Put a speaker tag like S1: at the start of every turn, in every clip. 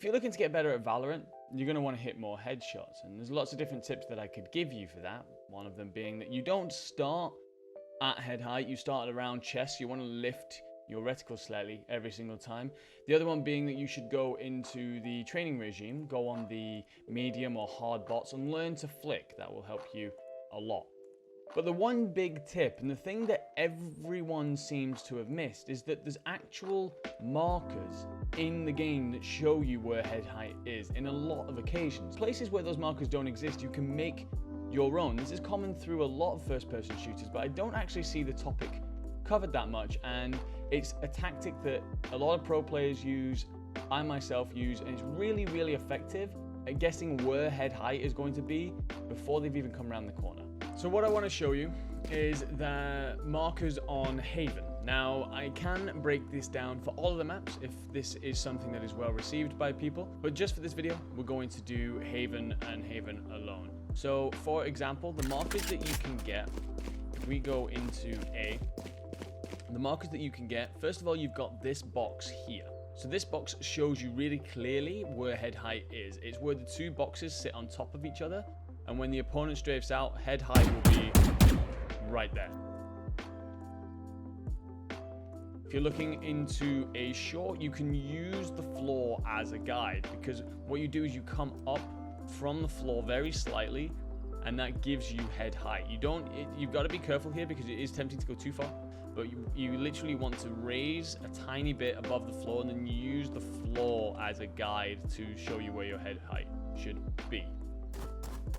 S1: you're looking to get better at Valorant, you're going to want to hit more headshots. And there's lots of different tips that I could give you for that. One of them being that you don't start at head height, you start around chest. You want to lift your reticle slightly every single time. The other one being that you should go into the training regime, go on the medium or hard bots and learn to flick. That will help you a lot. But the one big tip, and the thing that everyone seems to have missed, is that there's actual markers in the game that show you where head height is in a lot of occasions. Places where those markers don't exist, you can make your own. This is common through a lot of first-person shooters, but I don't actually see the topic covered that much, and it's a tactic that a lot of pro players use, I myself use, and it's really, really effective at guessing where head height is going to be before they've even come around the corner. So what I want to show you is the markers on Haven. Now, I can break this down for all of the maps if this is something that is well received by people, but just for this video, we're going to do Haven and Haven alone. So, for example, the markers that you can get, if we go into A, the markers that you can get, first of all, you've got this box here. So this box shows you really clearly where head height is. It's where the two boxes sit on top of each other, and when the opponent strafes out, head height will be right there. If you're looking into a short, you can use the floor as a guide, because what you do is you come up from the floor very slightly, and that gives you head height. You've got to be careful here because it is tempting to go too far, but you literally want to raise a tiny bit above the floor and then use the floor as a guide to show you where your head height should be.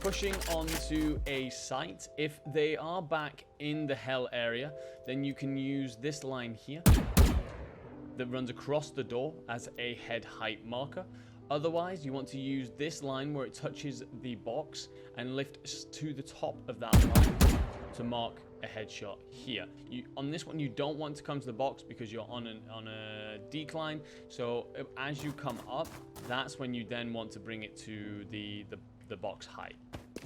S1: Pushing onto a site, if they are back in the hell area, then you can use this line here that runs across the door as a head height marker. Otherwise, you want to use this line where it touches the box and lift to the top of that line to mark a headshot here. On this one, you don't want to come to the box because you're on a decline. So as you come up, that's when you then want to bring it to the box height.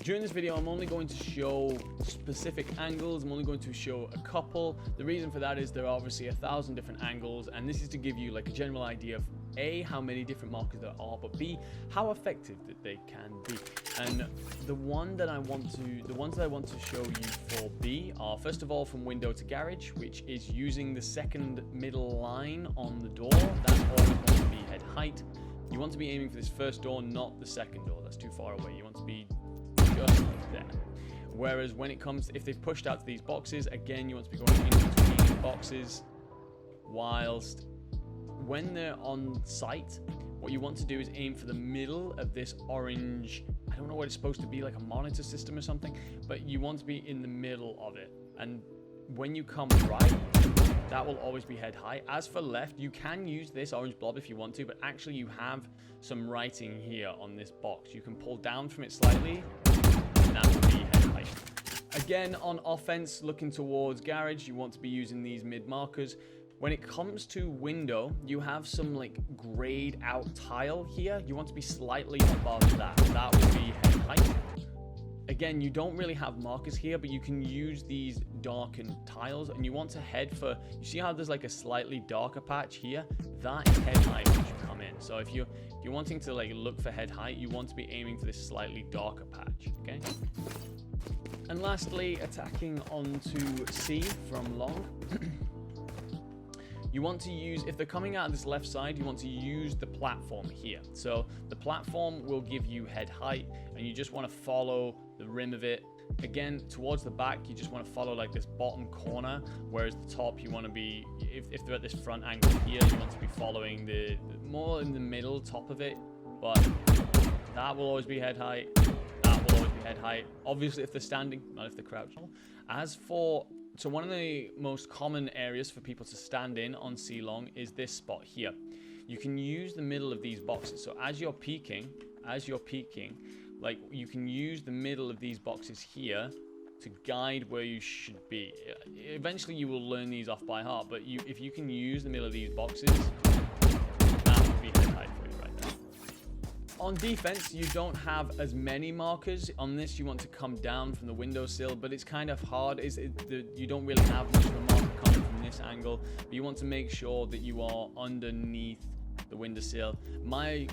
S1: During this video, I'm only going to show specific angles. I'm only going to show a couple. The reason for that is there are obviously 1,000 different angles, and this is to give you like a general idea of A, how many different markers there are, but B, how effective that they can be. And the ones that I want to show you for B are, first of all, from window to garage, which is using the second middle line on the door. That's always going to be head height. You want to be aiming for this first door, not the second door. That's too far away. You want to be just there. Whereas when it comes, if they've pushed out to these boxes, again, you want to be going in between boxes, whilst when they're on site, what you want to do is aim for the middle of this orange, I don't know what it's supposed to be, like a monitor system or something, but you want to be in the middle of it. And when you come right, that will always be head height. As for left, you can use this orange blob if you want to, but actually you have some writing here on this box. You can pull down from it slightly, and that will be head height. Again, on offense, looking towards garage, you want to be using these mid markers. When it comes to window, you have some like grayed out tile here. You want to be slightly above that. That would be head height. Again, you don't really have markers here, but you can use these darkened tiles, and you want to head for, you see how there's like a slightly darker patch here? That is head height when you come in. So if you're wanting to like look for head height, you want to be aiming for this slightly darker patch, okay? And lastly, attacking onto C from long. You want to use, if they're coming out of this left side, you want to use the platform here. So the platform will give you head height, and you just want to follow the rim of it. Again, towards the back, you just want to follow like this bottom corner, whereas the top, you want to be, if they're at this front angle here, you want to be following the more in the middle, top of it. But that will always be head height. That will always be head height. Obviously, if they're standing, not if they're crouching. So one of the most common areas for people to stand in on C-Long is this spot here. You can use the middle of these boxes. So as you're peeking, like you can use the middle of these boxes here to guide where you should be. Eventually you will learn these off by heart, but if you can use the middle of these boxes, that would be head height for you right there. On defense, you don't have as many markers. On this, you want to come down from the windowsill, but it's kind of hard. You don't really have much of a marker coming from this angle, but you want to make sure that you are underneath the windowsill. My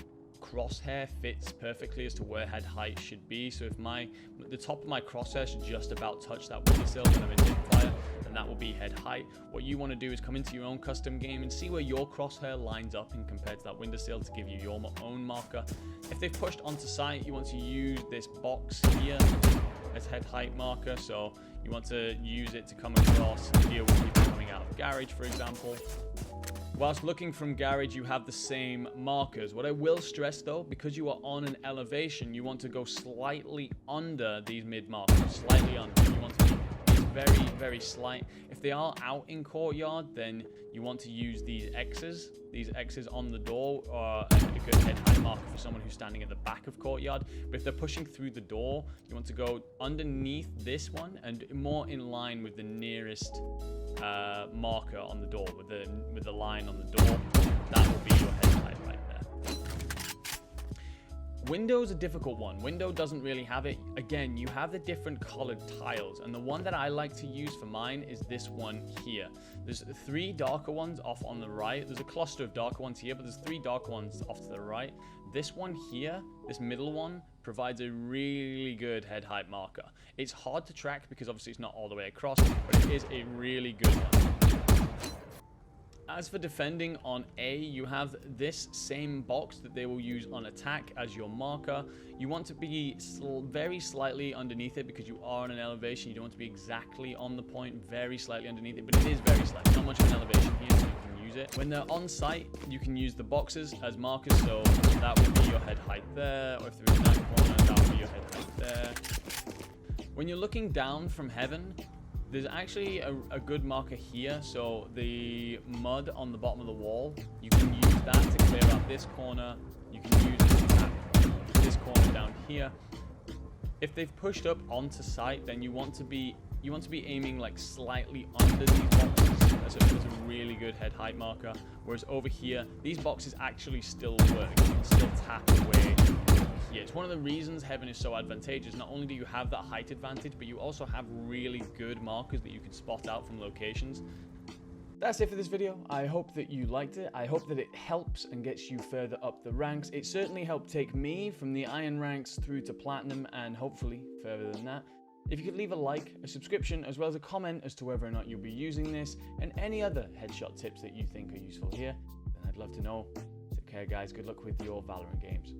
S1: crosshair fits perfectly as to where head height should be. So if the top of my crosshair should just about touch that windowsill when I'm in fire, then that will be head height. What you want to do is come into your own custom game and see where your crosshair lines up in compared to that windowsill to give you your own marker. If they've pushed onto sight, you want to use this box here as head height marker. So you want to use it to come across here with people coming out of garage, for example. Whilst looking from garage, you have the same markers. What I will stress though, because you are on an elevation, you want to go slightly under these mid markers, slightly under. You want to be very, very slight. If they are out in courtyard, then you want to use these X's on the door, or a good head height marker for someone who's standing at the back of courtyard. But if they're pushing through the door, you want to go underneath this one and more in line with the nearest marker on the door, with the line on the door. That will be your head height right there. Window's a difficult one. Window doesn't really have it. Again, you have the different colored tiles, and the one that I like to use for mine is this one here. There's 3 darker ones off on the right. There's a cluster of darker ones here, but there's 3 darker ones off to the right. This one here, this middle one, provides a really good head height marker. It's hard to track because obviously it's not all the way across, but it is a really good one. As for defending on A, you have this same box that they will use on attack as your marker. You want to be very slightly underneath it because you are on an elevation. You don't want to be exactly on the point, very slightly underneath it, but it is very slight. Not much of an elevation here, so you can use it. When they're on site, you can use the boxes as markers, so that will be your head height there, or if they're in that corner, that will be your head height there. When you're looking down from heaven, there's actually a good marker here. So the mud on the bottom of the wall, you can use that to clear out this corner. You can use it to tap this corner down here. If they've pushed up onto site, then you want to be aiming like slightly under these boxes. That's a really good head height marker. Whereas over here, these boxes actually still work. You can still tap away. Yeah, it's one of the reasons heaven is so advantageous. Not only do you have that height advantage, but you also have really good markers that you can spot out from locations. That's it for this video. I hope that you liked it. I hope that it helps and gets you further up the ranks. It certainly helped take me from the iron ranks through to platinum, and hopefully further than that. If you could leave a like, a subscription, as well as a comment as to whether or not you'll be using this, and any other headshot tips that you think are useful here, then I'd love to know. Take care, guys. Good luck with your Valorant games.